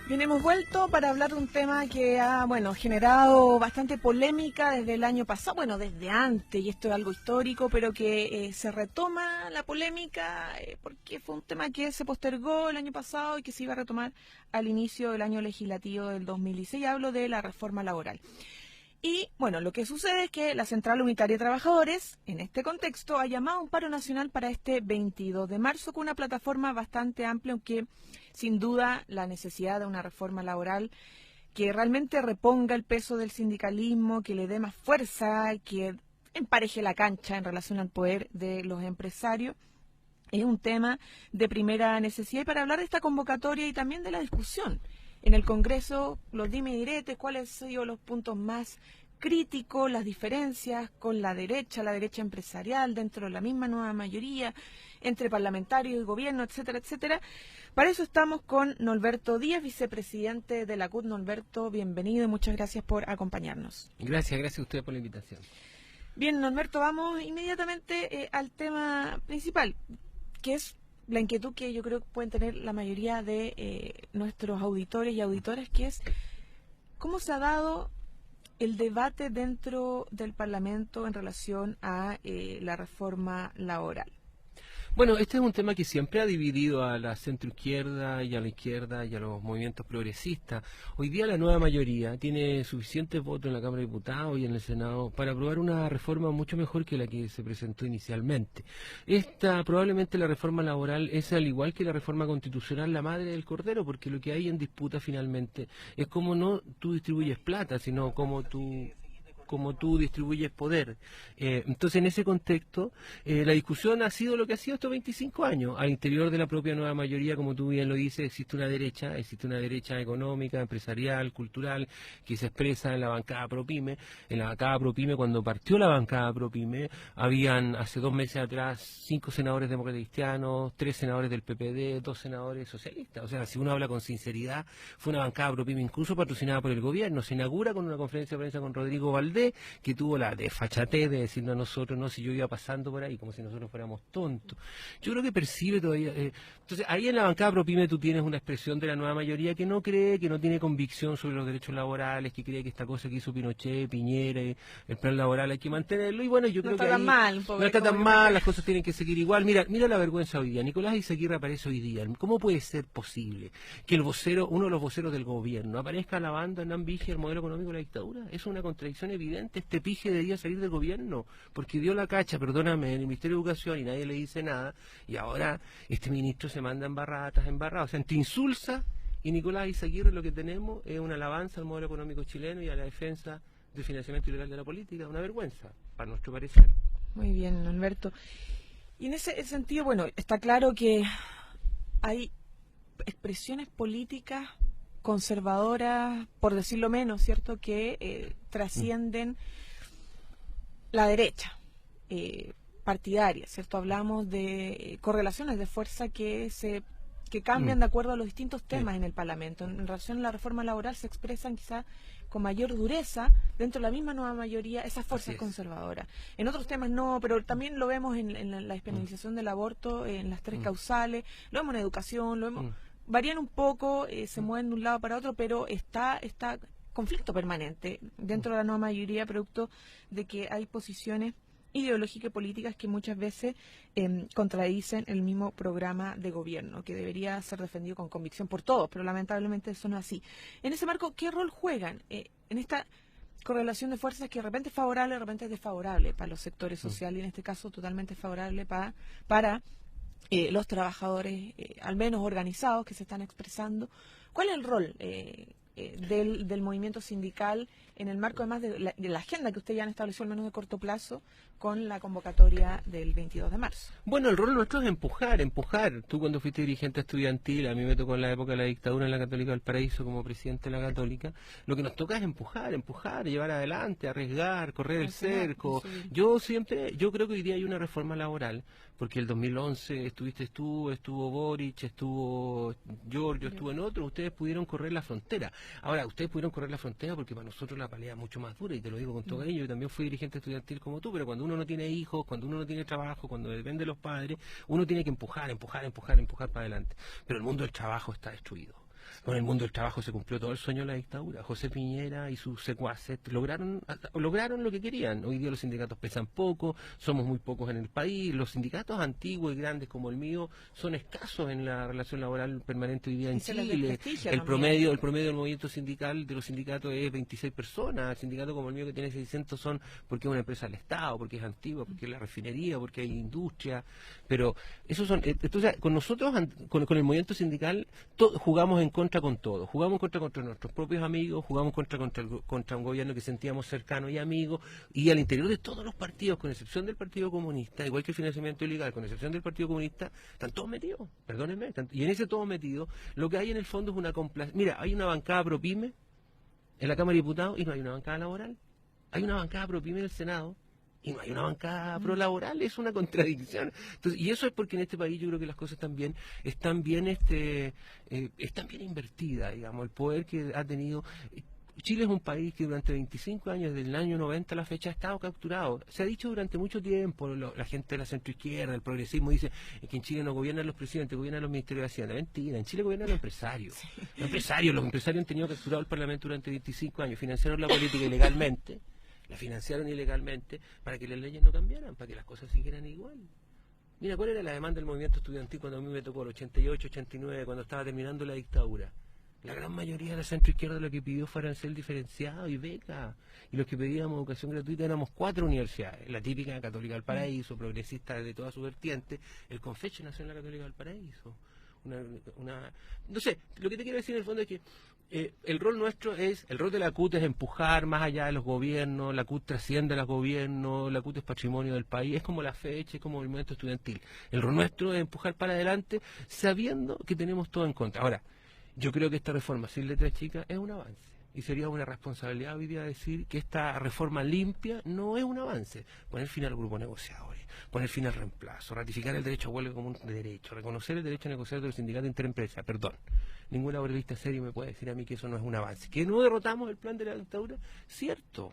Bien, hemos vuelto para hablar de un tema que ha, generado bastante polémica desde el año pasado, desde antes, y esto es algo histórico, pero que se retoma la polémica porque fue un tema que se postergó el año pasado y que se iba a retomar al inicio del año legislativo del 2016. Hablo de la reforma laboral. Y lo que sucede es que la Central Unitaria de Trabajadores, en este contexto, ha llamado a un paro nacional para este 22 de marzo con una plataforma bastante amplia, aunque sin duda la necesidad de una reforma laboral que realmente reponga el peso del sindicalismo, que le dé más fuerza, que empareje la cancha en relación al poder de los empresarios, es un tema de primera necesidad. Y para hablar de esta convocatoria y también de la discusión en el Congreso, los dime y diretes, cuáles han sido los puntos más críticos, las diferencias con la derecha empresarial, dentro de la misma nueva mayoría, entre parlamentarios y gobierno, etcétera, etcétera. Para eso estamos con Norberto Díaz, vicepresidente de la CUT. Norberto, bienvenido y muchas gracias por acompañarnos. Gracias a usted por la invitación. Bien, Norberto, vamos inmediatamente al tema principal, que es la inquietud que yo creo que pueden tener la mayoría de nuestros auditores y auditoras, que es cómo se ha dado el debate dentro del Parlamento en relación a la reforma laboral. Bueno, este es un tema que siempre ha dividido a la centroizquierda y a la izquierda y a los movimientos progresistas. Hoy día la nueva mayoría tiene suficientes votos en la Cámara de Diputados y en el Senado para aprobar una reforma mucho mejor que la que se presentó inicialmente. Probablemente la reforma laboral es, al igual que la reforma constitucional, la madre del cordero, porque lo que hay en disputa finalmente es cómo no tú distribuyes plata, sino cómo tú distribuyes poder. Entonces, en ese contexto, la discusión ha sido lo que ha sido estos 25 años. Al interior de la propia nueva mayoría, como tú bien lo dices, existe una derecha económica, empresarial, cultural, que se expresa en la bancada ProPyme. En la bancada ProPyme, cuando partió la bancada ProPyme, habían hace 2 meses atrás 5 senadores demócratas cristianos, 3 senadores del PPD, 2 senadores socialistas. O sea, si uno habla con sinceridad, fue una bancada ProPyme incluso patrocinada por el gobierno. Se inaugura con una conferencia de prensa con Rodrigo Valdés, que tuvo la desfachatez de decirnos a nosotros, no, si yo iba pasando por ahí, como si nosotros fuéramos tontos. Yo creo que percibe todavía. Entonces, ahí en la bancada ProPyme tú tienes una expresión de la nueva mayoría que no cree, que no tiene convicción sobre los derechos laborales, que cree que esta cosa que hizo Pinochet, Piñera, el plan laboral hay que mantenerlo. Y bueno, yo creo que ahí no está tan mal, las cosas tienen que seguir igual. Mira la vergüenza hoy día. Nicolás Izaguirre aparece hoy día. ¿Cómo puede ser posible que uno de los voceros del gobierno, aparezca alabando a Hernán Vigia el modelo económico de la dictadura? Es una contradicción evidente. Este pije debería salir del gobierno, porque dio la cacha, perdóname, en el Ministerio de Educación y nadie le dice nada, y ahora este ministro se manda embarrada tras embarrada. O sea, entre Insulsa y Nicolás Izaguirre lo que tenemos es una alabanza al modelo económico chileno y a la defensa del financiamiento ilegal de la política. Una vergüenza, para nuestro parecer. Muy bien, Alberto. Y en ese sentido, está claro que hay expresiones políticas conservadoras, por decirlo menos, ¿cierto?, que trascienden la derecha partidaria, ¿cierto? Hablamos de correlaciones de fuerza que cambian de acuerdo a los distintos temas en el Parlamento. En relación a la reforma laboral se expresan quizá con mayor dureza dentro de la misma nueva mayoría esas fuerzas conservadoras. En otros temas no, pero también lo vemos en la despenalización del aborto, en las 3 causales, lo vemos en educación, lo vemos... Varían un poco, se mueven de un lado para otro, pero está conflicto permanente dentro de la nueva mayoría, producto de que hay posiciones ideológicas y políticas que muchas veces contradicen el mismo programa de gobierno, que debería ser defendido con convicción por todos, pero lamentablemente eso no es así. En ese marco, ¿qué rol juegan en esta correlación de fuerzas que de repente es favorable, de repente es desfavorable para los sectores sociales, y en este caso totalmente favorable para los trabajadores, al menos organizados, que se están expresando? ¿Cuál es el rol del movimiento sindical en el marco, además de la agenda que usted ya han establecido, al menos de corto plazo, con la convocatoria del 22 de marzo? Bueno, el rol nuestro es empujar. Tú, cuando fuiste dirigente estudiantil, a mí me tocó en la época de la dictadura en la Católica del Paraíso como presidente de la Católica, lo que nos toca es empujar, llevar adelante, arriesgar, correr el cerco. Yo creo que hoy día hay una reforma laboral, porque el 2011 estuviste tú, estuvo Boric, estuvo Giorgio, estuvo en otro, ustedes pudieron correr la frontera. Ahora, ustedes pudieron correr la frontera porque para nosotros la pelea es mucho más dura, y te lo digo con todo cariño. Yo también fui dirigente estudiantil como tú, pero cuando uno no tiene hijos, cuando uno no tiene trabajo, cuando depende de los padres, uno tiene que empujar para adelante. Pero el mundo del trabajo está destruido. Con el mundo del trabajo se cumplió todo el sueño de la dictadura. José Piñera y sus secuaces lograron lo que querían. Hoy día los sindicatos pesan poco, somos muy pocos en el país, los sindicatos antiguos y grandes como el mío son escasos en la relación laboral permanente hoy día en Chile. El promedio del movimiento sindical de los sindicatos es 26 personas. El sindicato como el mío que tiene 600 son porque es una empresa del Estado, porque es antigua, porque es la refinería, porque hay industria. Pero esos son, entonces con nosotros, con el movimiento sindical, jugamos en contra con todo. Jugamos contra nuestros propios amigos, jugamos contra un gobierno que sentíamos cercano y amigo, y al interior de todos los partidos, con excepción del Partido Comunista, igual que el financiamiento ilegal, con excepción del Partido Comunista, están todos metidos, perdónenme, y en ese todo metido, lo que hay en el fondo es una complacencia. Mira, hay una bancada pro pyme en la Cámara de Diputados y no hay una bancada laboral. Hay una bancada pro pyme en el Senado y no hay una bancada pro laboral, es una contradicción. Entonces, y eso es porque en este país yo creo que las cosas están bien invertidas, digamos, el poder que ha tenido. Chile es un país que durante 25 años, desde el año 90 a la fecha, ha estado capturado. Se ha dicho durante mucho tiempo, la gente de la centroizquierda, el progresismo, dice que en Chile no gobiernan los presidentes, gobiernan los ministerios de Hacienda. Mentira, en Chile gobiernan los empresarios. Sí. Los empresarios han tenido capturado el Parlamento durante 25 años, financiaron la política ilegalmente, la financiaron ilegalmente para que las leyes no cambiaran, para que las cosas siguieran igual. Mira, ¿cuál era la demanda del movimiento estudiantil cuando a mí me tocó el 88, 89, cuando estaba terminando la dictadura? La gran mayoría de la centroizquierda lo que pidió fue arancel diferenciado y beca. Y los que pedíamos educación gratuita éramos 4 universidades. La típica Católica del Paraíso, progresista de toda su vertiente. El Confeche nació en la Católica del Paraíso. No sé, lo que te quiero decir en el fondo es que el rol de la CUT es empujar más allá de los gobiernos, la CUT trasciende a los gobiernos, la CUT es patrimonio del país, es como la fecha, es como el movimiento estudiantil. El rol nuestro es empujar para adelante sabiendo que tenemos todo en contra. Ahora, yo creo que esta reforma sin letras chicas es un avance. Y sería una responsabilidad hoy día decir que esta reforma limpia no es un avance. Poner fin al grupo negociadores, poner fin al reemplazo, ratificar el derecho a huelga como un derecho, reconocer el derecho a negociar de los sindicatos interempresa. Perdón, ningún laboralista serio me puede decir a mí que eso no es un avance. ¿Que no derrotamos el plan de la dictadura? Cierto.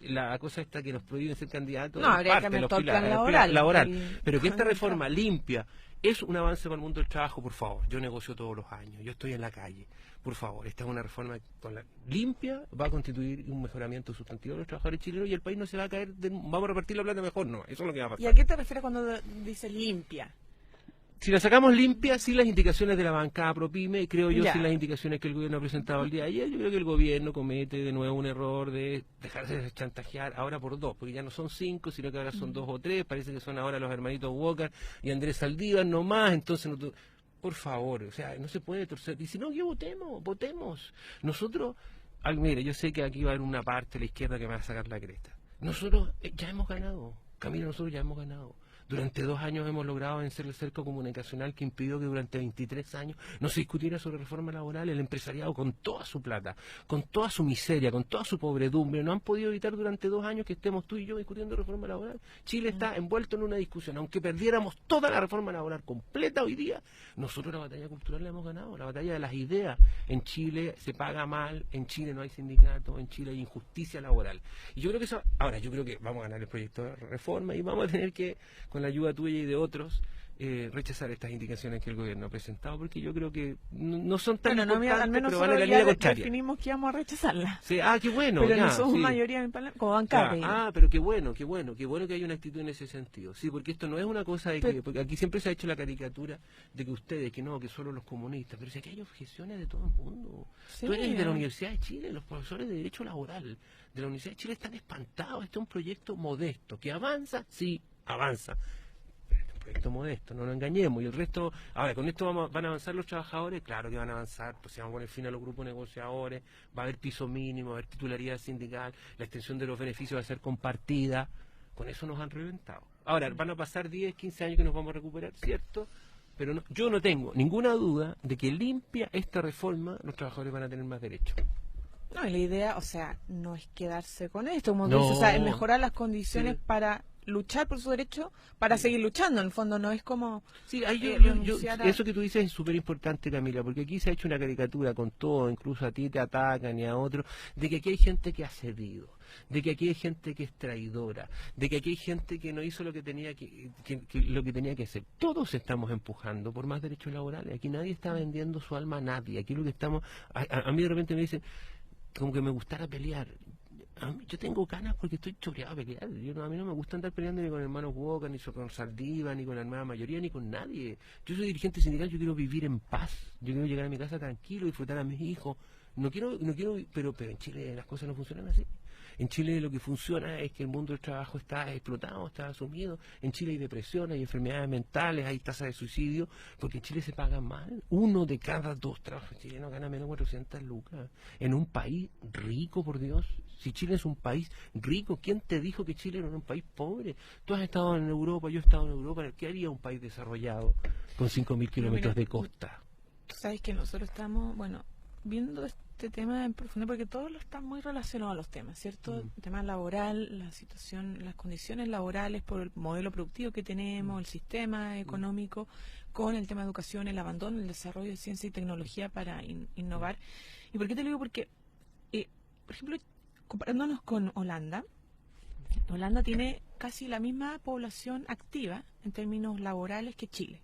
La cosa está que nos prohíben ser candidatos. No, habría que cambiar todo el plan laboral. Pero que esta reforma limpia es un avance para el mundo del trabajo, por favor. Yo negocio todos los años, yo estoy en la calle. Por favor, esta es una reforma limpia, va a constituir un mejoramiento sustantivo de los trabajadores chilenos y el país no se va a caer, vamos a repartir la plata mejor, no, eso es lo que va a pasar. ¿Y a qué te refieres cuando dices limpia? Si la sacamos limpia, sin las indicaciones de la bancada ProPyme, creo yo, sin las indicaciones que el gobierno ha presentado el día de ayer, yo creo que el gobierno comete de nuevo un error de dejarse de chantajear ahora por 2, porque ya no son 5, sino que ahora son 2 o 3, parece que son ahora los hermanitos Walker y Andrés Saldívar nomás, entonces, por favor, o sea, no se puede torcer. Y si no, votemos. Nosotros, mire, yo sé que aquí va a haber una parte de la izquierda que me va a sacar la cresta. Nosotros ya hemos ganado, Camila, nosotros ya hemos ganado. Durante 2 años hemos logrado vencer el cerco comunicacional que impidió que durante 23 años no se discutiera sobre reforma laboral. El empresariado, con toda su plata, con toda su miseria, con toda su pobredumbre, no han podido evitar durante 2 años que estemos tú y yo discutiendo reforma laboral. Chile está envuelto en una discusión. Aunque perdiéramos toda la reforma laboral completa hoy día, nosotros la batalla cultural la hemos ganado, la batalla de las ideas. En Chile se paga mal, en Chile no hay sindicato, en Chile hay injusticia laboral. Y yo creo que eso, ahora yo creo que vamos a ganar el proyecto de reforma y vamos a tener que, con la ayuda tuya y de otros, rechazar estas indicaciones que el gobierno ha presentado, porque yo creo que no son tan importantes, al menos pero van en la línea contraria. Definimos que íbamos a rechazarlas. Sí, qué bueno. Pero ya, no somos sí. mayoría en el Parlamento, como bancada. Pero qué bueno que hay una actitud en ese sentido. Sí, porque esto no es una cosa de que, porque aquí siempre se ha hecho la caricatura de que ustedes, que solo los comunistas, pero si aquí hay objeciones de todo el mundo. Sí, tú eres de la Universidad de Chile, los profesores de Derecho Laboral de la Universidad de Chile están espantados. Este es un proyecto modesto, que avanza, sí, avanza. Proyecto modesto, no nos engañemos. Y el resto, ahora, con esto van a avanzar los trabajadores, claro que van a avanzar, pues se van a poner fin a los grupos negociadores, va a haber piso mínimo, va a haber titularidad sindical, la extensión de los beneficios va a ser compartida. Con eso nos han reventado. Ahora, van a pasar 10, 15 años que nos vamos a recuperar, ¿cierto? Pero yo no tengo ninguna duda de que limpia esta reforma, los trabajadores van a tener más derechos. No, y la idea, o sea, no es quedarse con esto, como dices, o sea, es mejorar las condiciones para luchar por su derecho para seguir luchando. En el fondo no es como Sí, ahí renunciar a... eso que tú dices es súper importante, Camila, porque aquí se ha hecho una caricatura con todo, incluso a ti te atacan y a otros, de que aquí hay gente que ha cedido, de que aquí hay gente que es traidora, de que aquí hay gente que no hizo lo que tenía lo que tenía que hacer. Todos estamos empujando por más derechos laborales. Aquí nadie está vendiendo su alma a nadie. Aquí lo que estamos... A mí de repente me dicen como que me gustara pelear. Yo tengo ganas porque estoy choreado a pelear. A mí no me gusta andar peleando ni con el hermano Cuoca, ni con Saldívar, ni con la nueva mayoría, ni con nadie. Yo soy dirigente sindical, yo quiero vivir en paz. Yo quiero llegar a mi casa tranquilo, disfrutar a mis hijos. No quiero, pero en Chile las cosas no funcionan así. En Chile lo que funciona es que el mundo del trabajo está explotado, está asumido. En Chile hay depresión, hay enfermedades mentales, hay tasas de suicidio, porque en Chile se paga mal. 1 de cada 2 trabajadores chilenos gana menos de 400 lucas. En un país rico, por Dios. Si Chile es un país rico, ¿quién te dijo que Chile era un país pobre? Tú has estado en Europa, yo he estado en Europa. ¿Qué haría un país desarrollado con 5.000 kilómetros de costa? Tú sabes que nosotros estamos, bueno, viendo este tema en profundidad, porque todos están muy relacionados a los temas, ¿cierto? El tema laboral, la situación, las condiciones laborales por el modelo productivo que tenemos, el sistema económico, con el tema de educación, el abandono, el desarrollo de ciencia y tecnología para innovar. ¿Y por qué te lo digo? Porque, por ejemplo, comparándonos con Holanda, Holanda tiene casi la misma población activa en términos laborales que Chile.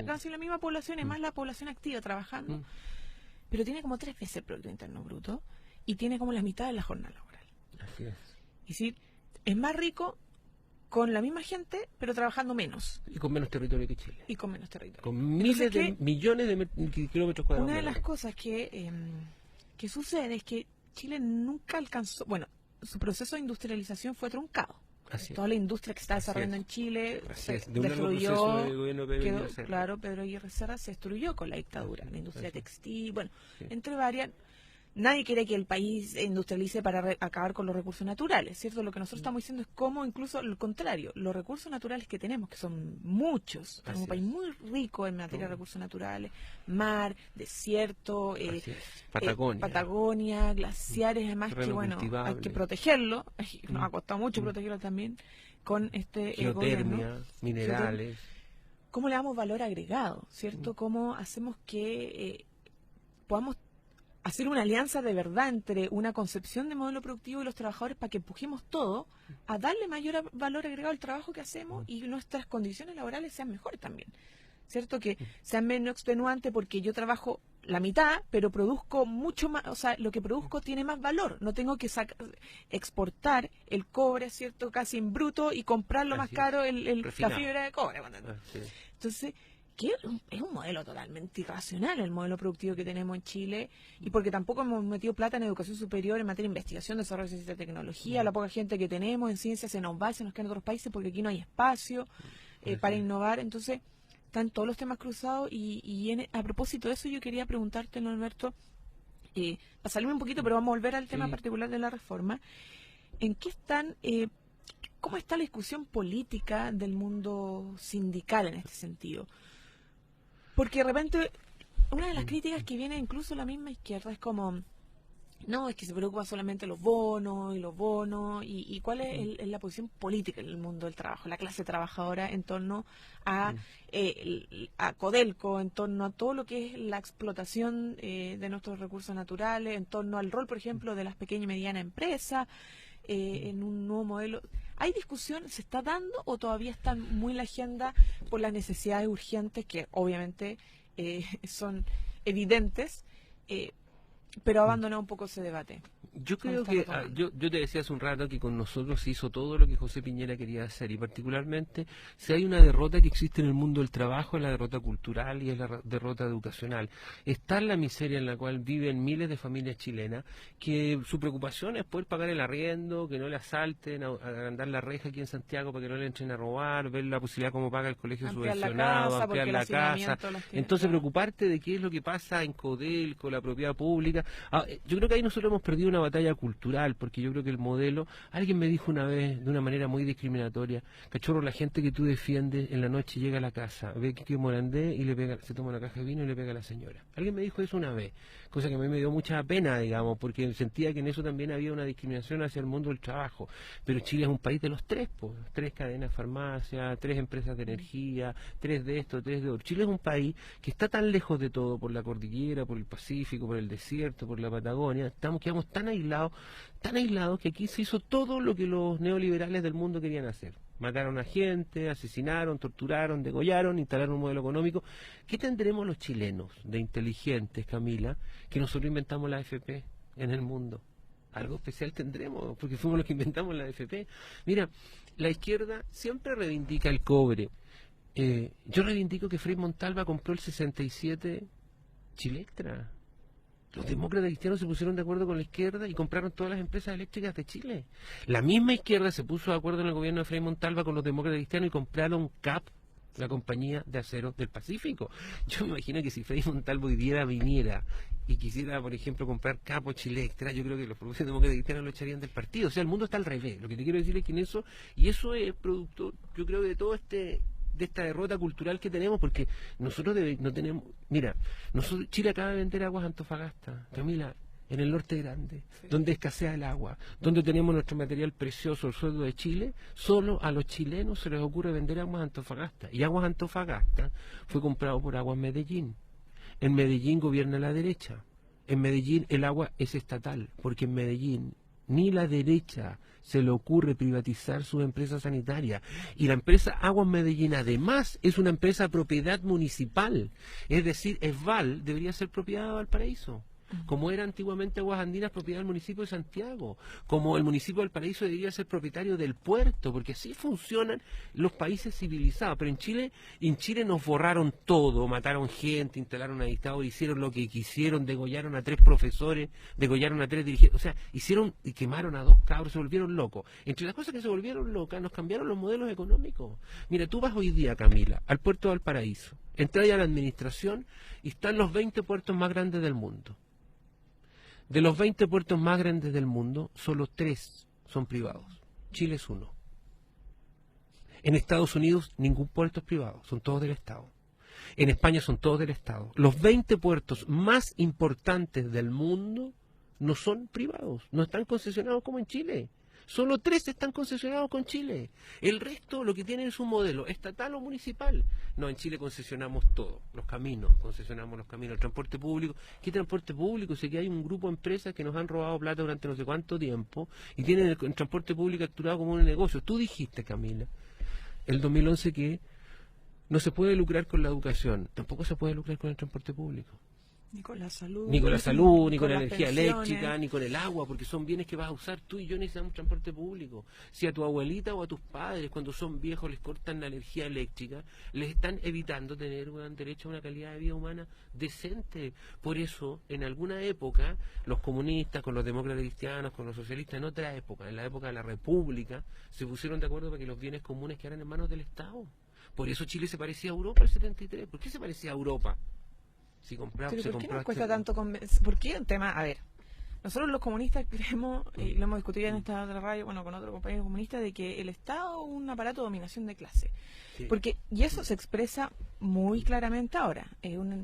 Casi la misma población, es más la población activa trabajando, pero tiene como 3 veces el Producto Interno Bruto y tiene como la mitad de la jornada laboral. Así es. Es decir, es más rico con la misma gente, pero trabajando menos. Y con menos territorio que Chile. Y con menos territorio. Con miles de millones de kilómetros cuadrados. Una de las cosas que sucede es que Chile nunca alcanzó, bueno, su proceso de industrialización fue truncado. Toda la industria que está desarrollando en Chile se destruyó, claro, Pedro Aguirre Cerda se destruyó con la dictadura, la industria textil, bueno, entre varias. Nadie quiere que el país se industrialice para acabar con los recursos naturales, ¿cierto? Lo que nosotros estamos diciendo es cómo, incluso lo contrario, los recursos naturales que tenemos, que son muchos, es un país muy rico en materia de recursos naturales, mar, desierto, Patagonia, glaciares, además que, bueno, hay que protegerlo, nos ha costado mucho protegerlo también, con este geotermia, minerales. ¿Cómo le damos valor agregado, cierto? ¿Cómo hacemos que podamos hacer una alianza de verdad entre una concepción de modelo productivo y los trabajadores para que empujemos todo a darle mayor valor agregado al trabajo que hacemos y nuestras condiciones laborales sean mejores también, ¿cierto? Que sean menos extenuantes porque yo trabajo la mitad, pero produzco mucho más, o sea, lo que produzco tiene más valor, no tengo que exportar el cobre, ¿cierto? Casi en bruto y comprarlo más caro la fibra de cobre. Entonces, que es un modelo totalmente irracional el modelo productivo que tenemos en Chile, y porque tampoco hemos metido plata en educación superior en materia de investigación, desarrollo de ciencia y tecnología. La poca gente que tenemos en ciencia se nos va, se nos queda en otros países porque aquí no hay espacio para innovar. Entonces están todos los temas cruzados y a propósito de eso yo quería preguntarte, Norberto, para salirme un poquito, pero vamos a volver al tema particular de la reforma. ¿En qué están, cómo está la discusión política del mundo sindical en este sentido? Porque de repente, una de las críticas que viene incluso la misma izquierda es como, no, es que se preocupa solamente los bonos y cuál es la posición política en el mundo del trabajo, la clase trabajadora en torno a Codelco, en torno a todo lo que es la explotación de nuestros recursos naturales, en torno al rol, por ejemplo, de las pequeñas y medianas empresas, en un nuevo modelo. ¿Hay discusión? ¿Se está dando o todavía están muy en la agenda por las necesidades urgentes que obviamente son evidentes, pero ha abandonado un poco ese debate? Yo creo que, yo te decía hace un rato que con nosotros se hizo todo lo que José Piñera quería hacer, y particularmente si hay una derrota que existe en el mundo del trabajo, es la derrota cultural y es la derrota educacional. Está en la miseria en la cual viven miles de familias chilenas, que su preocupación es poder pagar el arriendo, que no le asalten, agrandar la reja aquí en Santiago para que no le entren a robar, ver la posibilidad cómo paga el colegio subvencionado, ampliar la casa. Entonces preocuparte de qué es lo que pasa en Codelco, la propiedad pública, política. Yo creo que ahí nosotros hemos perdido una batalla cultural, porque yo creo que el modelo, alguien me dijo una vez de una manera muy discriminatoria, cachorro, la gente que tú defiendes en la noche llega a la casa, ve que Morandé y le pega, se toma una caja de vino y le pega a la señora. Alguien me dijo eso una vez, cosa que a mí me dio mucha pena, digamos, porque sentía que en eso también había una discriminación hacia el mundo del trabajo. Pero Chile es un país de los tres, pues, 3 cadenas de farmacia, 3 empresas de energía, 3 de esto, 3 de otro. Chile es un país que está tan lejos de todo, por la cordillera, por el Pacífico, por el desierto, por la Patagonia, quedamos tan aislados que aquí se hizo todo lo que los neoliberales del mundo querían hacer. Mataron a gente, asesinaron, torturaron, degollaron, instalaron un modelo económico. ¿Qué tendremos los chilenos de inteligentes, Camila, que nosotros inventamos la AFP en el mundo? Algo especial tendremos, porque fuimos los que inventamos la AFP. Mira, la izquierda siempre reivindica el cobre. Yo reivindico que Frei Montalva compró el 67 Chilectra. Los demócratas cristianos se pusieron de acuerdo con la izquierda y compraron todas las empresas eléctricas de Chile. La misma izquierda se puso de acuerdo en el gobierno de Frei Montalva con los demócratas cristianos y compraron CAP, la compañía de acero del Pacífico. Yo me imagino que si Frei Montalva hoy día viniera y quisiera, por ejemplo, comprar CAP o Chilectra, yo creo que los propios demócratas cristianos lo echarían del partido. O sea, el mundo está al revés. Lo que te quiero decir es que en eso, y eso es producto, yo creo, de todo de esta derrota cultural que tenemos, porque nosotros no tenemos, mira, Chile acaba de vender aguas a Antofagasta, Camila, en el norte grande, sí, donde escasea el agua, donde tenemos nuestro material precioso, el sueldo de Chile. Solo a los chilenos se les ocurre vender aguas a Antofagasta, y aguas Antofagasta fue comprado por Aguas Medellín. En Medellín gobierna la derecha, en Medellín el agua es estatal, porque en Medellín ni la derecha se le ocurre privatizar sus empresas sanitarias. Y la empresa Aguas Medellín, además, es una empresa propiedad municipal. Es decir, ESVAL debería ser propiedad de Valparaíso, como era antiguamente Aguas Andinas, propiedad del municipio de Santiago, como el municipio de Valparaíso debería ser propietario del puerto, porque así funcionan los países civilizados. Pero en Chile nos borraron todo, mataron gente, instalaron una dictadura, hicieron lo que quisieron, degollaron a 3 profesores, degollaron a 3 dirigentes, o sea, hicieron y quemaron a 2 cabros, se volvieron locos. Entre las cosas que se volvieron locas, nos cambiaron los modelos económicos. Mira, tú vas hoy día, Camila, al puerto de Valparaíso, entras a la administración y están los 20 puertos más grandes del mundo. De los 20 puertos más grandes del mundo, solo 3 son privados. Chile es uno. En Estados Unidos, ningún puerto es privado, son todos del Estado. En España son todos del Estado. Los 20 puertos más importantes del mundo no son privados, no están concesionados como en Chile. Solo 3 están concesionados con Chile. El resto lo que tienen es un modelo estatal o municipal. No, en Chile concesionamos todo. Los caminos, concesionamos los caminos, el transporte público. ¿Qué transporte público? Sé que hay un grupo de empresas que nos han robado plata durante no sé cuánto tiempo y tienen el transporte público actuado como un negocio. Tú dijiste, Camila, el 2011 que no se puede lucrar con la educación, tampoco se puede lucrar con el transporte público. Ni con la salud. Ni con la salud, ni con la las energía pensiones, eléctrica, ni con el agua, porque son bienes que vas a usar tú y yo. Necesitamos transporte público. Si a tu abuelita o a tus padres, cuando son viejos, les cortan la energía eléctrica, les están evitando tener un derecho a una calidad de vida humana decente. Por eso, en alguna época, los comunistas, con los demócratas cristianos, con los socialistas, en otra época, en la época de la República, se pusieron de acuerdo para que los bienes comunes quedaran en manos del Estado. Por eso Chile se parecía a Europa el 73. ¿Por qué se parecía a Europa? Si compramos, pero ¿por qué nos cuesta tanto convencer? ¿Por qué un tema? A ver, nosotros los comunistas creemos, y lo hemos discutido en esta otra radio, bueno, con otro compañero comunista, de que el Estado es un aparato de dominación de clase. Sí. Porque, y eso se expresa muy claramente ahora. Es una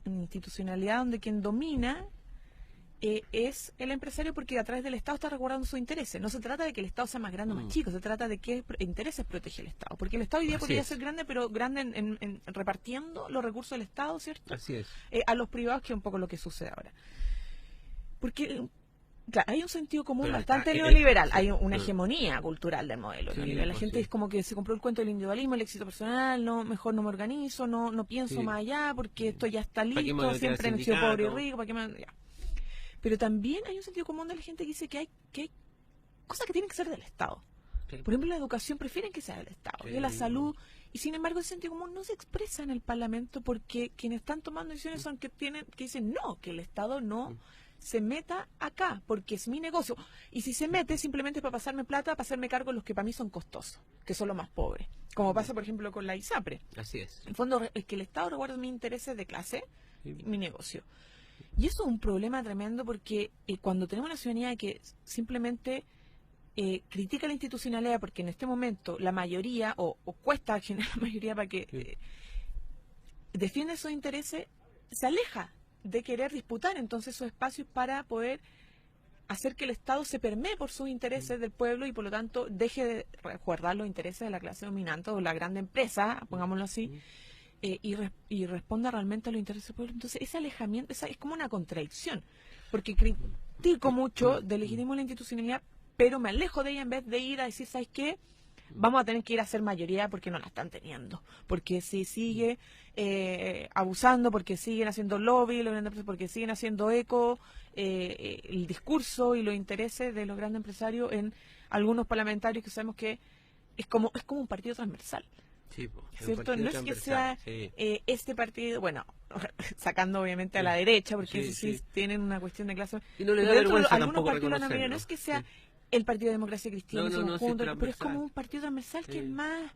institucionalidad donde quien domina es el empresario, porque a través del Estado está resguardando sus intereses. No se trata de que el Estado sea más grande o más chico, se trata de qué intereses protege el Estado. Porque el Estado hoy día podría ser grande, pero grande en repartiendo los recursos del Estado, ¿cierto? Así es. A los privados, que es un poco lo que sucede ahora. Porque, claro, hay un sentido común bastante neoliberal, hay una hegemonía cultural del modelo neoliberal. La gente es como que se compró el cuento del individualismo, el éxito personal, no, mejor no me organizo, no pienso más allá, porque esto ya está listo, siempre he sido pobre y rico, ¿para qué me...? Ya. Pero también hay un sentido común de la gente que dice que hay cosas que tienen que ser del Estado. Sí. Por ejemplo, la educación prefieren que sea del Estado, y la salud, y sin embargo ese sentido común no se expresa en el Parlamento, porque quienes están tomando decisiones son que dicen no, que el Estado no se meta acá, porque es mi negocio. Y si se mete, simplemente es para pasarme plata, para hacerme cargo de los que para mí son costosos, que son los más pobres. Como pasa, por ejemplo, con la ISAPRE. Así es. En el fondo, es que el Estado reguarda mis intereses de clase, mi negocio. Y eso es un problema tremendo porque cuando tenemos una ciudadanía que simplemente critica la institucionalidad, porque en este momento la mayoría, o cuesta generar la mayoría para que defiende sus intereses, se aleja de querer disputar entonces esos espacios para poder hacer que el Estado se permee por sus intereses del pueblo y por lo tanto deje de resguardar los intereses de la clase dominante o la grande empresa, pongámoslo así, y responda realmente a los intereses del pueblo. Entonces ese alejamiento es como una contradicción, porque critico mucho, delegitimo la institucionalidad, pero me alejo de ella en vez de ir a decir, ¿sabes qué? Vamos a tener que ir a hacer mayoría porque no la están teniendo, porque si sigue abusando, porque siguen haciendo lobby, porque siguen haciendo eco el discurso y los intereses de los grandes empresarios en algunos parlamentarios que sabemos que es como un partido transversal. Sí, ¿Cierto? No es que sea este partido, bueno, sacando obviamente a la derecha, porque sí tienen una cuestión de clase. Y no le da vergüenza tampoco reconocerlo. No es que sea el Partido de Democracia Cristiana, pero es como un partido transversal que es más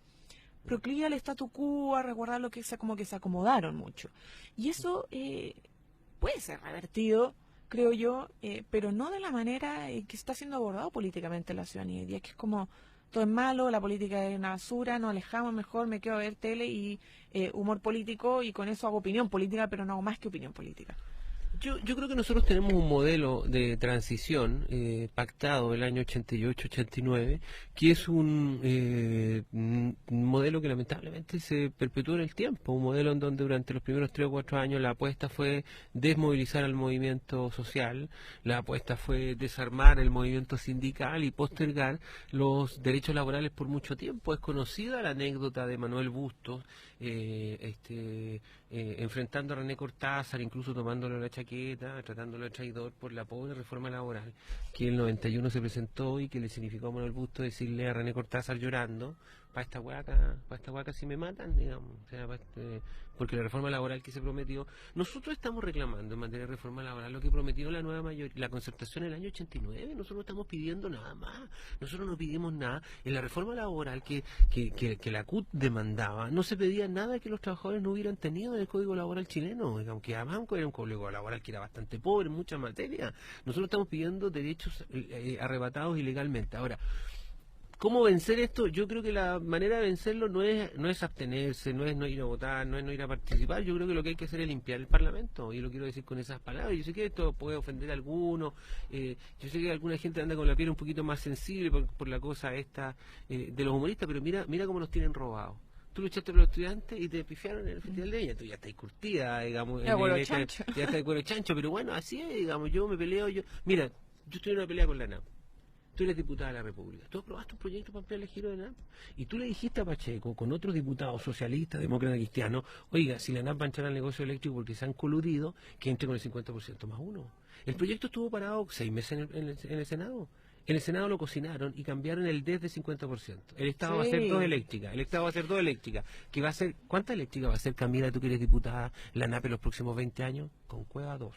proclive al statu quo, a resguardar lo que sea, como que se acomodaron mucho. Y eso puede ser revertido, creo yo, pero no de la manera que está siendo abordado políticamente en la ciudadanía hoy día, que es como todo es malo, la política es una basura, nos alejamos, mejor me quedo a ver tele y humor político y con eso hago opinión política, pero no hago más que opinión política. Yo creo que nosotros tenemos un modelo de transición pactado el año 88-89, que es un modelo que lamentablemente se perpetuó en el tiempo, un modelo en donde durante los primeros 3 o 4 años la apuesta fue desmovilizar al movimiento social, la apuesta fue desarmar el movimiento sindical y postergar los derechos laborales por mucho tiempo. Es conocida la anécdota de Manuel Bustos, enfrentando a René Cortázar, incluso tomándole la chaqueta, tratándolo de traidor por la pobre reforma laboral que en el 91 se presentó y que le significó a Manuel Bustos decirle a René Cortázar llorando, para esta huaca si me matan, digamos, o sea, porque la reforma laboral que se prometió, nosotros estamos reclamando en materia de reforma laboral lo que prometió la nueva mayoría, la concertación en el año 89, nosotros no estamos pidiendo nada más, nosotros no pedimos nada, en la reforma laboral que la CUT demandaba, no se pedía nada que los trabajadores no hubieran tenido en el Código Laboral chileno, aunque además era un código laboral que era bastante pobre en muchas materias, nosotros estamos pidiendo derechos arrebatados ilegalmente. Ahora, ¿cómo vencer esto? Yo creo que la manera de vencerlo no es abstenerse, no es no ir a votar, no es no ir a participar. Yo creo que lo que hay que hacer es limpiar el Parlamento, y lo quiero decir con esas palabras. Yo sé que esto puede ofender a algunos, yo sé que alguna gente anda con la piel un poquito más sensible por la cosa esta de los humoristas, pero mira cómo nos tienen robados. Tú luchaste por los estudiantes y te pifiaron en el Festival de Viña, tú ya estás curtida, digamos, ya estás de cuero chancho, pero bueno, así es, digamos, yo me peleo, mira, yo estoy en una pelea con la ANAP. Tú eres diputada de la República. Tú aprobaste un proyecto para ampliar el giro de la ANAP. Y tú le dijiste a Pacheco, con otros diputados socialistas, demócratas, cristianos, oiga, si la ANAP va a entrar al negocio eléctrico porque se han coludido, que entre con el 50% más uno. El proyecto estuvo parado 6 meses en el Senado. En el Senado lo cocinaron y cambiaron el DES de 50%. El Estado va a hacer 2 eléctricas. El Estado va a hacer 2 eléctricas. ¿Qué va a hacer? ¿Cuántas eléctricas va a hacer, Camila, tú que eres diputada, la ANAP en los próximos 20 años? Con Cueva 2.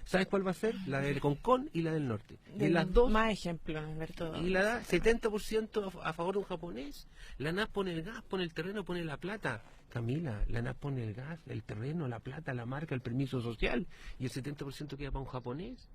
¿Sabes cuál va a ser? La del Concón y la del Norte. De las dos. Más ejemplos, Alberto. Y la da 70% a favor de un japonés. La ANAP pone el gas, pone el terreno, pone la plata. Camila, la ANAP pone el gas, el terreno, la plata, la marca, el permiso social. Y el 70% queda para un japonés.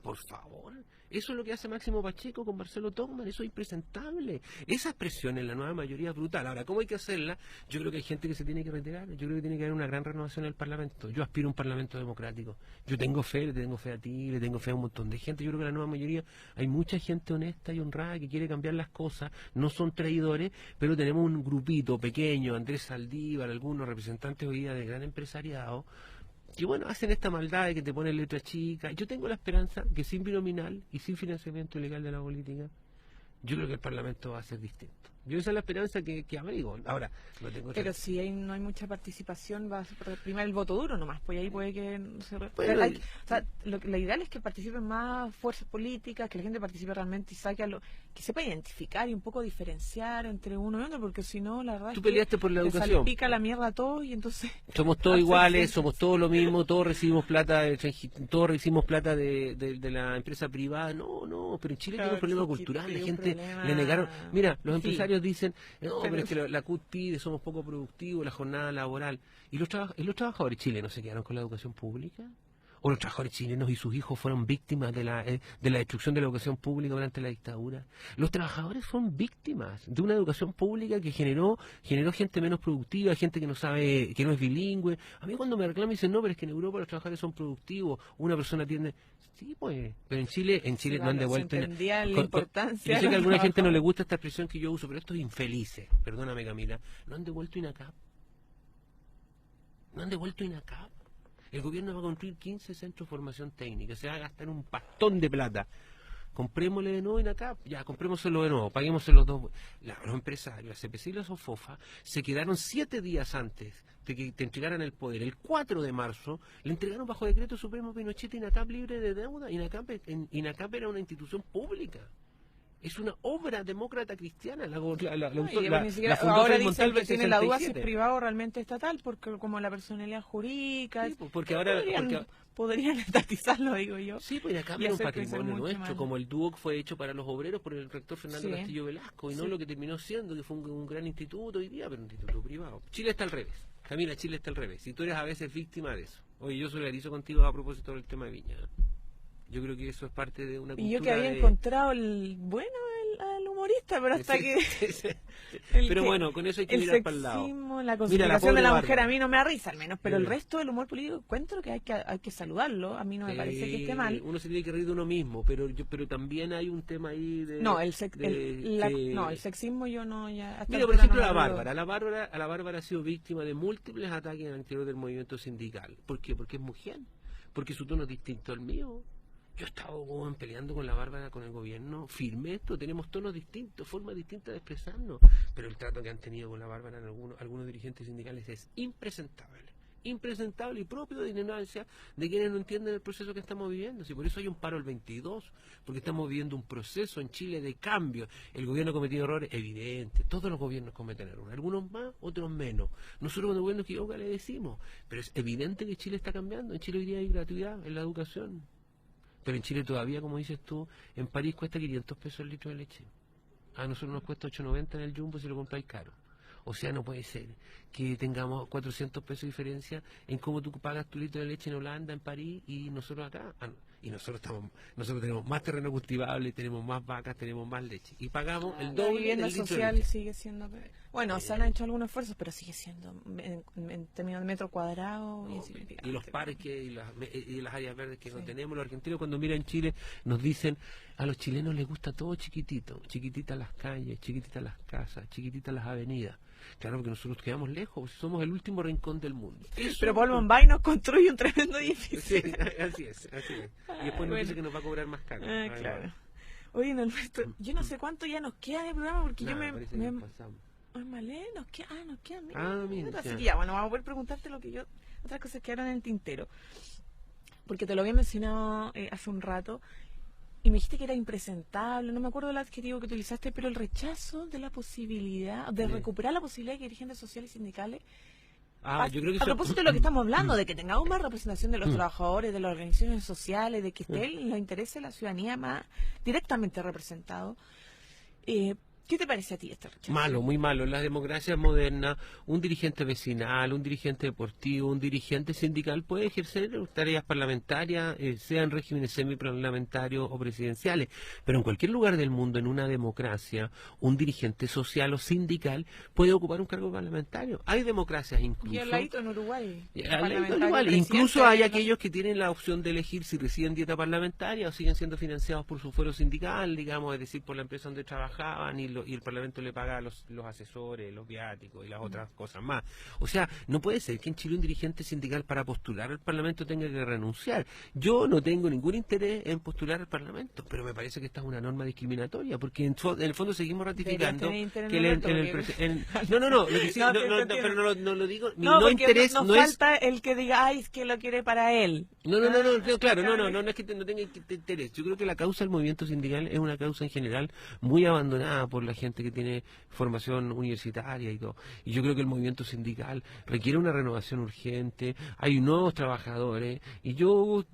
Por favor, eso es lo que hace Máximo Pacheco con Marcelo Togman, eso es impresentable. Esa expresión en la nueva mayoría es brutal. Ahora, ¿cómo hay que hacerla? Yo creo que hay gente que se tiene que retirar, yo creo que tiene que haber una gran renovación en el Parlamento. Yo aspiro a un Parlamento democrático. Yo tengo fe, le tengo fe a ti, le tengo fe a un montón de gente. Yo creo que en la nueva mayoría hay mucha gente honesta y honrada que quiere cambiar las cosas, no son traidores, pero tenemos un grupito pequeño, Andrés Saldívar, algunos representantes hoy día del gran empresariado, que bueno, hacen esta maldad de que te ponen letra chica. Yo tengo la esperanza que sin binominal y sin financiamiento ilegal de la política, yo creo que el Parlamento va a ser distinto. Yo esa es la esperanza que abrigo. Ahora, no tengo... Pero si no hay mucha participación, va a primar el voto duro nomás, pues ahí puede que... lo ideal es que participen más fuerzas políticas, que la gente participe realmente y saque que sepa identificar y un poco diferenciar entre uno y otro, porque si no, la verdad Tú peleaste por la educación. Salpica la mierda a todos y entonces... Somos todos iguales, somos todos lo mismo, todos recibimos plata de la empresa privada. No, pero en Chile tiene un problema cultural, la gente le negaron... Mira, los empresarios dicen, no, pero es que la CUT pide, somos poco productivos, la jornada laboral. ¿Y los trabajadores chilenos se quedaron con la educación pública? ¿O los trabajadores chilenos y sus hijos fueron víctimas de la destrucción de la educación pública durante la dictadura? Los trabajadores son víctimas de una educación pública que generó gente menos productiva, gente que no sabe, que no es bilingüe. A mí cuando me reclaman dicen, no, pero es que en Europa los trabajadores son productivos, una persona tiende... Sí, pues, pero en Chile Sí, no han bueno, se devuelto... entendía la Yo importancia sé de que a los alguna gente no le trabajadores. gusta esta expresión que yo uso, pero estos infelices, perdóname Camila, no han devuelto INACAP. No han devuelto INACAP. El gobierno va a construir 15 centros de formación técnica, se va a gastar un pastón de plata. Comprémosle de nuevo INACAP, ya, comprémoselo de nuevo, paguémoselo los dos. Los empresarios, la CPC y la SOFOFA, se quedaron 7 días antes de que te entregaran el poder. El 4 de marzo le entregaron bajo decreto supremo Pinochet INACAP libre de deuda. INACAP era una institución pública. Es una obra demócrata cristiana. No, y ni siquiera, fundó ahora Frei dicen Montalva que en tiene la duda si es 67. privado o realmente estatal, porque como la personalidad jurídica, Sí, pues, porque ahora... podrían estatizarlo, digo yo. Sí, pues acá Y era un hacer crecer patrimonio mucho nuestro, más. como el DUOC fue hecho para los obreros por el rector Fernando Sí. Castillo Velasco, y no Sí. lo que terminó siendo, que fue un gran instituto hoy día, pero un instituto privado. Chile está al revés. Camila, Chile está al revés. Y tú eres a veces víctima de eso. Oye, yo solidarizo contigo a propósito del tema de Viña. Yo creo que eso es parte de una cultura Y yo que había de... encontrado al humorista, pero hasta Sí, que... sí, sí. el Pero que- bueno, con eso hay que el mirar para el lado. sexismo, la Mira, la cosificación pobre de la mujer Bárbara. a mí no me da risa, al menos, pero el Sí. resto del humor político encuentro que hay que saludarlo, a mí no me parece que esté mal. Uno se tiene que reír de uno mismo, pero también hay un tema ahí de... No, de- no, el sexismo yo no ya... a esta Mira, por altura ejemplo, no la lo veo. Bárbara. A la Bárbara ha sido víctima de múltiples ataques al interior del movimiento sindical. ¿Por qué? Porque es mujer. Porque su tono es distinto al mío. Yo he estado peleando con la Bárbara, con el gobierno, firme esto, tenemos tonos distintos, formas distintas de expresarnos. Pero el trato que han tenido con la Bárbara en algunos dirigentes sindicales es impresentable. Impresentable y propio de ignorancia de quienes no entienden el proceso que estamos viviendo. Si por eso hay un paro el 22, porque estamos viviendo un proceso en Chile de cambio. El gobierno ha cometido errores evidentes, todos los gobiernos cometen errores, algunos más, otros menos. Nosotros cuando el gobierno equivoca le decimos, pero es evidente que Chile está cambiando. En Chile hoy día hay gratuidad en la educación, pero en Chile todavía, como dices tú, en París cuesta 500 pesos el litro de leche. A nosotros nos cuesta 8,90 en el Jumbo si lo compráis caro. O sea, no puede ser que tengamos 400 pesos de diferencia en cómo tú pagas tu litro de leche en Holanda, en París, y nosotros acá. Y nosotros tenemos más terreno cultivable, tenemos más vacas, tenemos más leche. Y pagamos el La doble vivienda del litro de social leche. sigue siendo... Bueno, se han hecho algunos esfuerzos, pero sigue siendo, en términos de metro cuadrado... No, insignificante. y los parques y las áreas verdes que no tenemos. Los argentinos cuando miran Chile nos dicen, a los chilenos les gusta todo chiquitito, chiquititas las calles, chiquititas las casas, chiquititas las avenidas. Claro, porque nosotros quedamos lejos, somos el último rincón del mundo. Eso- Pero Paul Bombay nos construye un tremendo edificio. Sí, así es. Y después nos Bueno. dice que nos va a cobrar más caro. Ah, Ahí claro. va. Oye, Norberto, yo no sé cuánto ya nos queda de programa porque Nada, yo parece que nos pasamos. Ay, Malé, nos queda menos. Ah, mira, Así ya. que ya, bueno, vamos a poder preguntarte otras cosas que quedaron en el tintero. Porque te lo había mencionado hace un rato y me dijiste que era impresentable, no me acuerdo el adjetivo que utilizaste, pero el rechazo de la posibilidad, de Sí. recuperar la posibilidad de que dirigentes sociales y sindicales, Yo creo que a eso- propósito de lo que estamos hablando, de que tengamos más representación de los trabajadores, de las organizaciones sociales, de que esté en los intereses de la ciudadanía más directamente representado. ¿Qué te parece a ti este rechazo? Malo, muy malo. En las democracias modernas, un dirigente vecinal, un dirigente deportivo, un dirigente sindical puede ejercer tareas parlamentarias, sean regímenes semiparlamentarios o presidenciales. Pero en cualquier lugar del mundo, en una democracia, un dirigente social o sindical puede ocupar un cargo parlamentario. Hay democracias incluso. Y al ladito en Uruguay. Al ladito parlamentario, igual. presidente Incluso hay de la- aquellos que tienen la opción de elegir si reciben dieta parlamentaria o siguen siendo financiados por su fuero sindical, digamos, es decir, por la empresa donde trabajaban y el Parlamento le paga a los asesores, los viáticos y las otras cosas más. O sea, no puede ser que en Chile un dirigente sindical para postular al Parlamento tenga que renunciar. Yo no tengo ningún interés en postular al Parlamento, pero me parece que esta es una norma discriminatoria, porque en el fondo seguimos ratificando Deberías tener interés que en Alberto, no, lo que sí, No, no, te no, entiendo. pero no lo digo, mi No, no porque interés nos no es... falta el que diga, ay, es que lo quiere para él. No, claro, no es que no tenga interés. Yo creo que la causa del movimiento sindical es una causa en general muy abandonada por por la gente que tiene formación universitaria y todo. Y yo creo que el movimiento sindical requiere una renovación urgente, hay nuevos trabajadores, y yo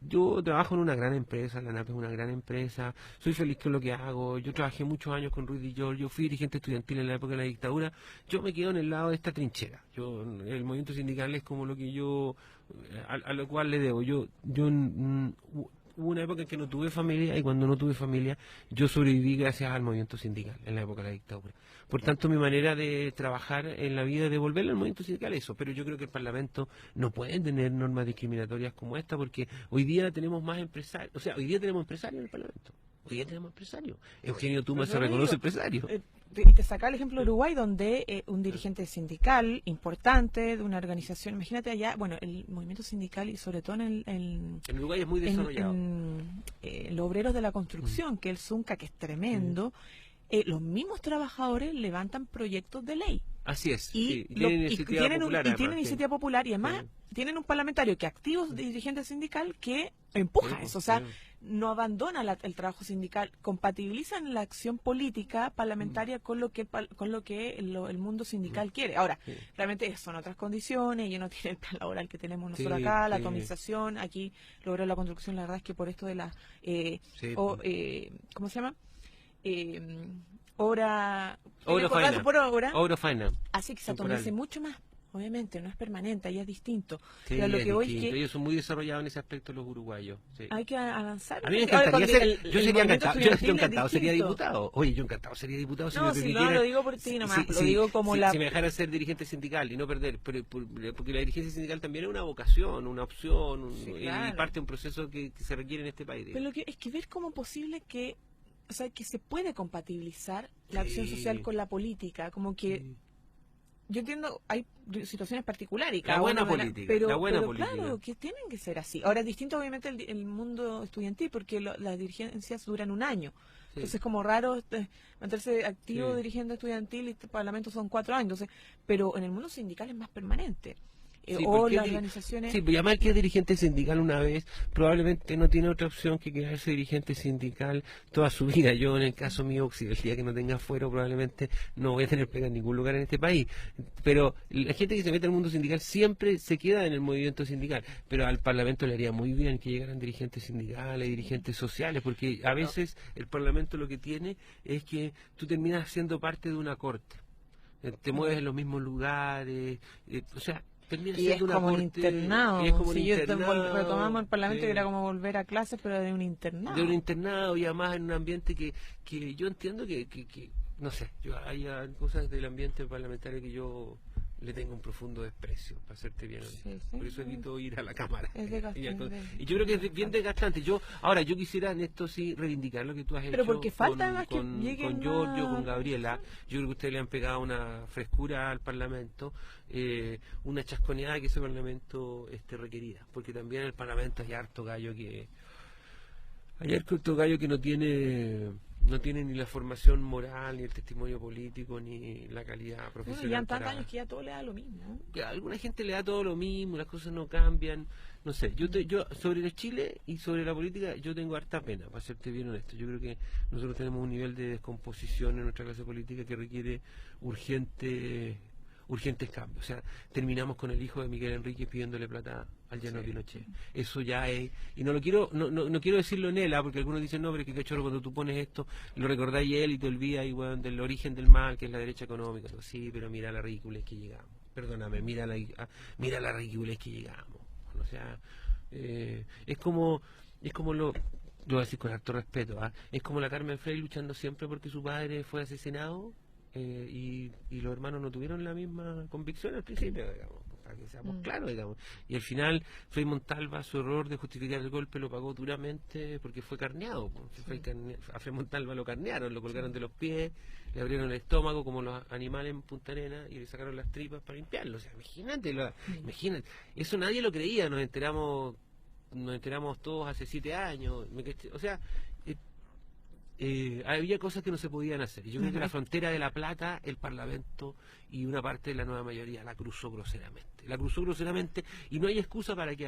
trabajo en una gran empresa, la ANAP es una gran empresa, soy feliz con lo que hago, yo trabajé muchos años con Ruiz Di Giorgio, fui dirigente estudiantil en la época de la dictadura, yo me quedo en el lado de esta trinchera, el movimiento sindical es como lo que a lo cual le debo, hubo una época en que no tuve familia y cuando no tuve familia yo sobreviví gracias al movimiento sindical en la época de la dictadura. Por tanto, mi manera de trabajar en la vida es devolverle al movimiento sindical eso, pero yo creo que el Parlamento no puede tener normas discriminatorias como esta porque hoy día tenemos más empresarios, o sea, hoy día tenemos empresarios en el Parlamento. Hoy día tenemos empresarios. Eugenio Tuma se reconoce empresario. Y te saca el ejemplo de Uruguay, donde un dirigente sindical importante de una organización, imagínate allá, bueno, el movimiento sindical y sobre todo en Uruguay es muy desarrollado. Los obreros de la construcción, que el Zunca, que es tremendo, los mismos trabajadores levantan proyectos de ley. Así es. Y tienen iniciativa popular y además tienen un parlamentario que activo dirigente sindical que empuja eso, o sea, no abandona el trabajo sindical, compatibilizan la acción política parlamentaria con lo que el mundo sindical quiere. Ahora, realmente son otras condiciones, ellos no tienen el plan laboral que tenemos nosotros acá, la atomización, aquí logró la construcción, la verdad es que por esto de la ¿cómo se llama? Obra faena. Así que se atomice mucho más. Obviamente, no es permanente, ahí es distinto. Sí, pero lo es que voy distinto. es que ellos son muy desarrollados en ese aspecto los uruguayos. Sí. hay que avanzar. A mí me encantaría ser, yo encantado sería distinto. diputado. Oye, yo encantado sería diputado. No, si no lo digo por ti nomás, lo digo como si me dejara ser dirigente sindical y no perder, porque la dirigencia sindical también es una vocación, una opción, y parte de un proceso que se requiere en este país. Pero lo que es que ver cómo posible que, o sea, que se puede compatibilizar la acción social con la política, como que yo entiendo, hay situaciones particulares y cada buena uno política, pero política. Claro, que tienen que ser así. Ahora es distinto obviamente el mundo estudiantil porque las dirigencias duran un año. Entonces es como raro mantenerse activo dirigente estudiantil y el parlamento son 4 años. Entonces, pero en el mundo sindical es más permanente. O las organizaciones... Sí, pues llamar que es dirigente sindical una vez, probablemente no tiene otra opción que quedarse dirigente sindical toda su vida. Yo, en el caso mío, si el día que no tenga fuero, probablemente no voy a tener pega en ningún lugar en este país. Pero la gente que se mete al mundo sindical siempre se queda en el movimiento sindical. Pero al Parlamento le haría muy bien que llegaran dirigentes sindicales, dirigentes sociales, porque a veces el Parlamento lo que tiene es que tú terminas siendo parte de una corte. Te mueves en los mismos lugares, o sea... Y es como un internado. Retomamos el Parlamento y era como volver a clases, pero de un internado. De un internado y además en un ambiente que yo entiendo que no sé, hay cosas del ambiente parlamentario que yo le tengo un profundo desprecio, para hacerte bien honesto. Por eso evito ir a la Cámara. Es desgastante. Y yo creo que es bien desgastante. Ahora, yo quisiera en esto sí reivindicar lo que tú has hecho porque falta con Giorgio, con Gabriela. Yo creo que ustedes le han pegado una frescura al Parlamento, una chasconeada que ese Parlamento requería. Porque también en el Parlamento hay harto gallo que no tiene ni la formación moral, ni el testimonio político, ni la calidad profesional. Ya han tantos años que ya todo le da lo mismo. A alguna gente le da todo lo mismo, las cosas no cambian. No sé, yo sobre el Chile y sobre la política, yo tengo harta pena, para serte bien honesto. Yo creo que nosotros tenemos un nivel de descomposición en nuestra clase política que requiere urgentes cambios. O sea, terminamos con el hijo de Miguel Enrique pidiéndole plata al llano Pinochet. Eso ya es... Y no quiero decirlo en él, porque algunos dicen, no, pero es que cachorro, cuando tú pones esto, lo recordáis él y te olvidas del origen del mal, que es la derecha económica. Pero sí, pero mira la ridiculez que llegamos. Perdóname, mira la ridiculez que llegamos. O sea, es como lo voy a decir con harto respeto, es como la Carmen Frey luchando siempre porque su padre fue asesinado. Y los hermanos no tuvieron la misma convicción al principio, digamos, para que seamos claros, digamos. Y al final, Frei Montalva, su error de justificar el golpe lo pagó duramente porque fue carneado. A Frei Montalva lo carnearon, lo colgaron de los pies, le abrieron el estómago como los animales en Punta Arenas y le sacaron las tripas para limpiarlo. O sea, imagínate, eso nadie lo creía, nos enteramos todos hace 7 años. O sea, había cosas que no se podían hacer. Y yo creo que la frontera de La Plata, el Parlamento y una parte de la nueva mayoría la cruzó groseramente. Y no hay excusa para que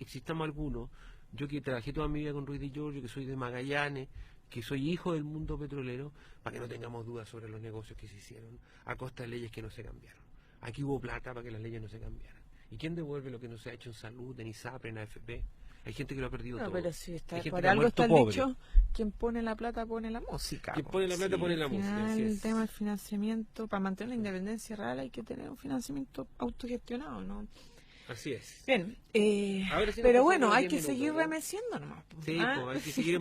existamos algunos. Yo que trabajé toda mi vida con Ruiz Di Giorgio, que soy de Magallanes, que soy hijo del mundo petrolero, para que no tengamos dudas sobre los negocios que se hicieron a costa de leyes que no se cambiaron. Aquí hubo plata para que las leyes no se cambiaran. ¿Y quién devuelve lo que no se ha hecho en salud, en ISAPRE, en AFP? Hay gente que lo ha perdido todo. Pero si está, Hay gente por que ha algo muerto está el pobre. dicho, quien pone la plata pone la música. Quien pone la plata pone la al música, final, así es. el tema del financiamiento, para mantener la independencia real hay que tener un financiamiento autogestionado, ¿no? Así es. Bien, Ahora sí nos pero pasamos bueno, los hay 10 que minutos, seguir ¿no? remeciendo nomás. Sí, ¿Ah? pues hay que seguir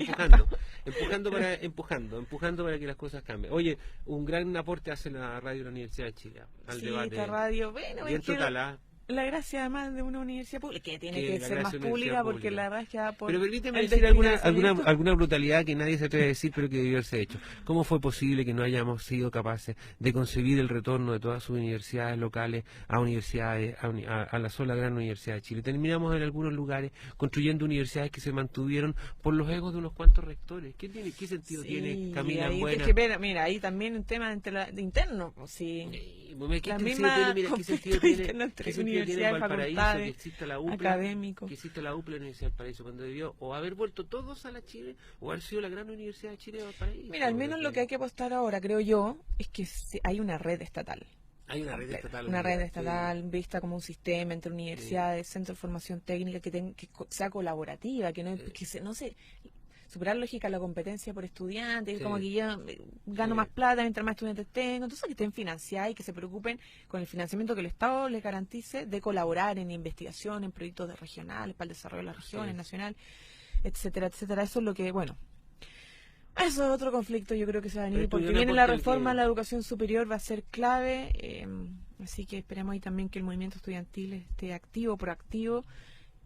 empujando para que las cosas cambien. Oye, un gran aporte hace la radio de la Universidad de Chile al Sí, debate. esta radio, bueno, Bien es que total, ¿ah? la gracia además de una universidad pública, que tiene que la ser más gracia de una pública universidad porque pública. la verdad es que va por Pero permíteme el decir desfinanciamiento. alguna brutalidad que nadie se atreve a decir, pero que debió haberse hecho. ¿Cómo fue posible que no hayamos sido capaces de concebir el retorno de todas sus universidades locales a universidades, a la sola gran Universidad de Chile? Terminamos en algunos lugares construyendo universidades que se mantuvieron por los egos de unos cuantos rectores. ¿Qué sentido tiene Camila ahí Buena? es que, mira, ahí también un tema de interno, pues, sí. ¿Qué La sentido misma tiene? Mira, ¿qué sentido conflicto tiene? interno entre ¿Qué sentido tiene en universidades, Valparaíso facultades, que exista la UPLA? académicos? Que exista la UPLA en la Universidad de Valparaíso, cuando debió o haber vuelto todos a la Chile o haber sido la gran Universidad de Chile de Valparaíso. Mira, al menos lo que hay que apostar ahora, creo yo, es que hay una red estatal. Hay una red estatal. Una red estatal vista como un sistema entre universidades, centros de formación técnica, que sea colaborativa, que no se superar lógica la competencia por estudiantes, Sí. como que yo gano Sí. más plata mientras más estudiantes tengo, entonces que estén financiadas y que se preocupen con el financiamiento que el Estado les garantice de colaborar en investigación, en proyectos regionales para el desarrollo de las regiones, Sí. nacional, etcétera, etcétera. Eso es lo que, bueno, eso es otro conflicto, yo creo que se va a venir, Pero porque yo le viene la aporte el reforma a que- la educación superior, va a ser clave, así que esperemos ahí también que el movimiento estudiantil esté activo, proactivo,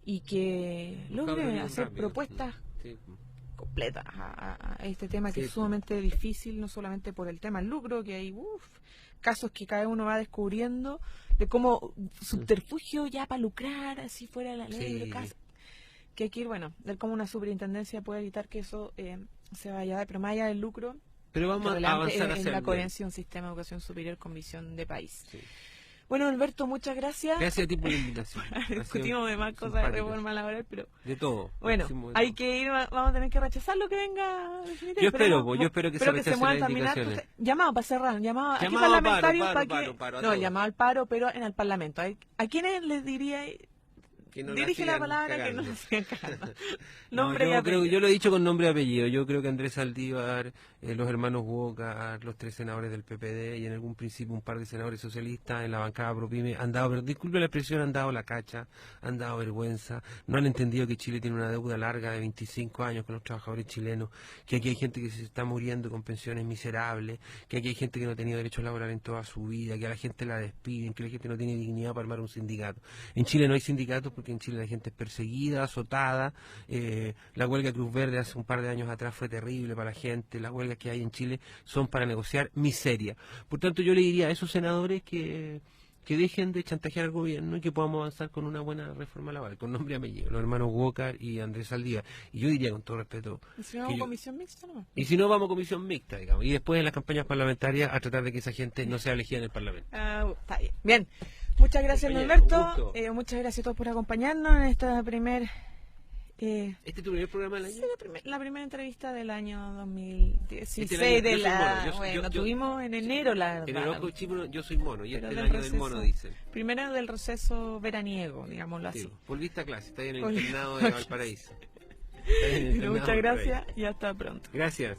y que logre hacer propuestas Sí. completas a este tema que Sí, es sumamente difícil, no solamente por el tema del lucro, que hay casos que cada uno va descubriendo, de cómo subterfugio ya para lucrar, así fuera de la ley, Sí. que hay que ir, bueno, ver cómo una superintendencia puede evitar que eso se vaya a dar, pero más allá del lucro, Pero vamos a relevante avanzar es hacia la el bien. coherencia de un sistema de educación superior con visión de país. Sí. Bueno, Alberto, muchas gracias. Gracias a ti por la invitación. Ha sido Discutimos de más cosas de simpático. reforma laboral, pero De todo. bueno, Hicimos de hay todo. que ir, vamos a tener que rechazar lo que venga. Yo espero que se rechacen muevan las terminar. indicaciones. Llamado para cerrar, llamado aquí Llamado a parlamentarios paro, para paro, que paro, a no, todos. llamado al paro, pero en el Parlamento. ¿A quiénes les diría? Que no Dirige la sigan palabra cagando. que no se sigan cagando. No, Nombre y apellido. yo lo he dicho con nombre y apellido. Yo creo que Andrés Saldívar, los hermanos Walker, los 3 senadores del PPD y en algún principio un par de senadores socialistas en la bancada ProPyme han dado, pero disculpe la expresión, han dado la cacha, han dado vergüenza, no han entendido que Chile tiene una deuda larga de 25 años con los trabajadores chilenos, que aquí hay gente que se está muriendo con pensiones miserables, que aquí hay gente que no ha tenido derechos laborales en toda su vida, que a la gente la despiden, que la gente no tiene dignidad para armar un sindicato. En Chile no hay sindicatos porque en Chile la gente es perseguida, azotada. La huelga Cruz Verde hace un par de años atrás fue terrible para la gente. Las huelgas que hay en Chile son para negociar miseria. Por tanto, yo le diría a esos senadores que dejen de chantajear al gobierno y que podamos avanzar con una buena reforma laboral, con nombre y apellido, los hermanos Walker y Andrés Saldívar. Y yo diría, con todo respeto, ¿Y si vamos que yo- comisión mixta nomás? y si no, vamos a comisión mixta, digamos, y después en las campañas parlamentarias a tratar de que esa gente no sea elegida en el Parlamento. Está bien. Bien. Muchas gracias, Compañero, Norberto. un gusto. Muchas gracias a todos por acompañarnos en esta primer... ¿Este es tu primer programa del Sí, año? la primera entrevista del año 2016 Este es el año- de yo soy la... mono, yo- bueno, yo- tuvimos en enero la En el verdad. ojo chino yo soy mono, y Pero este es el del año del mono, receso- dicen. Primero del receso veraniego, digámoslo así. Sí, volviste a clase, está ahí en el Volví- internado de Valparaíso. Está ahí en el internado Muchas de gracias Valparaíso. y hasta pronto. Gracias.